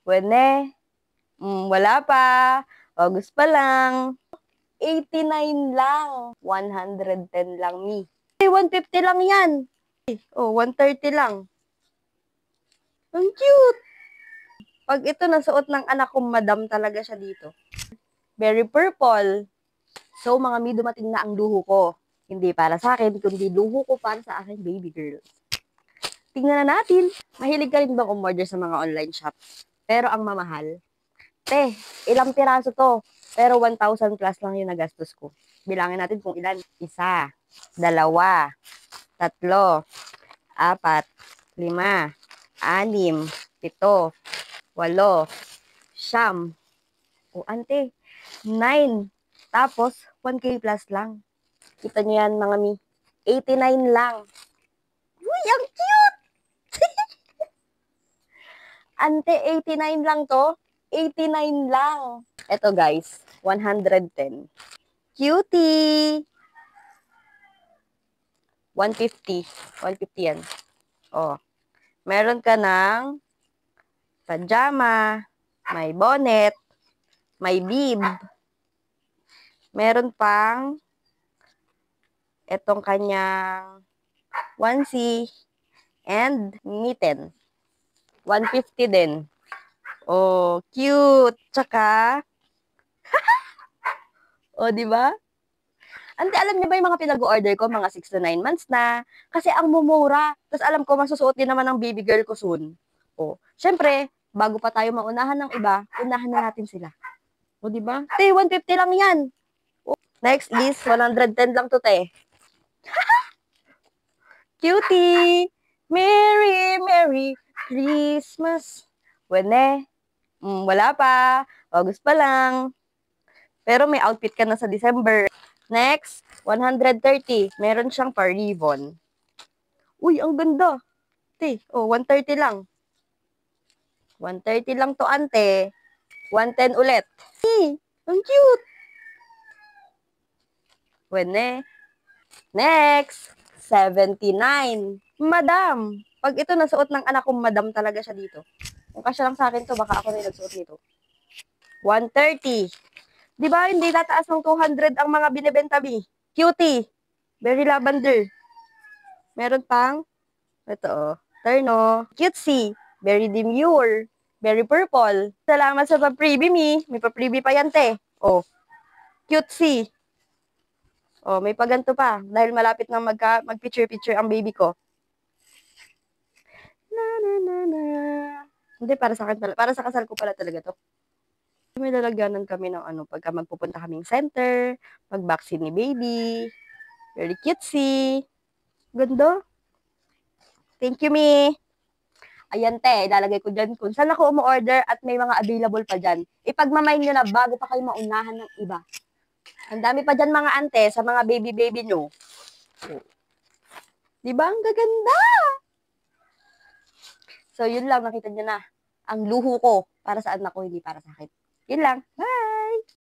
Wene? Wala pa. August pa lang. 89 lang. 110 lang, mi. 150 lang yan. Oh, 130 lang. Ang cute. Pag ito nasuot ng anak kong madam talaga siya dito. Very purple. So, mga mi, dumating na ang luho ko. Hindi para sa akin, kundi luho ko para sa aking baby girl. Tingnan na natin. Mahilig ka rin bang umorder sa mga online shop? Pero ang mamahal. Te, ilang piraso to? Pero 1,000 plus lang yung nagastos ko. Bilangin natin kung ilan. Isa, dalawa, tatlo, apat, lima, anim, pito, walo, siyam. O, ante, 9. Tapos, 1K plus lang. Kita nyo yan, mga mi. 89 lang. Uy, ang cute! Ante, 89 lang to. 89 lang. Eto guys, 110. Cutie! 150. 150 yan. Oh. Meron ka ng pajama, may bonnet, may bib. Meron pang etong kanyang onesie and mitten. 150 din. Oh, cute. Tsaka, oh, di ba? Ante, alam niyo ba yung mga pinag-order ko, mga 6 to 9 months na? Kasi ang mumura. Tapos alam ko, masusuot din naman ng baby girl ko soon. Oh, syempre, bago pa tayo maunahan ng iba, unahan na natin sila. O, di ba? Te, 150 lang yan. Oh, next is 110 lang to, te. Cutie! Merry, Merry Christmas. Wene? Wala pa. August pa lang. Pero may outfit ka na sa December. Next, 130. Meron siyang pa-ribbon. Uy, ang ganda. Te, oh, 130 lang. 130 lang to, ante. 110 ulit. Ang cute. Wene? Next, 79. Madam. Pag ito nasuot ng anak kong madam talaga siya dito. Kung kasya lang sa akin to, baka ako na yung nagsuot nito. 130. Di ba, hindi tataas ng 200 ang mga binibenta, mi? Cutie. Berry lavender. Meron pang, ito, oh, terno. Cutesy. Berry demure. Berry purple. Salamat sa pa-freebie, mi. May pa-freebie pa yan, te. Oh, cutesy. Oh, may paganto pa. Dahil malapit na mag-picture-picture ang baby ko. Na, na, na, na. Hindi, para sa akin pala. Para sa kasal ko pala talaga to. May lalagyanan kami ng ano, pagka magpupunta kaming center, mag-vaccine ni baby. Very cutesy. Ganda. Thank you, mi. Ayan, te. Ilalagay ko dyan kung saan ako umu-order at may mga available pa dyan. Ipagmamay nyo na bago pa kayo maunahan ng iba. Ang dami pa dyan mga ante sa mga baby-baby nyo. Diba? Ang gaganda. So, yun lang. Nakita nyo na. Ang luho ko para sa anak ko, hindi para sa akin. Yun lang. Bye!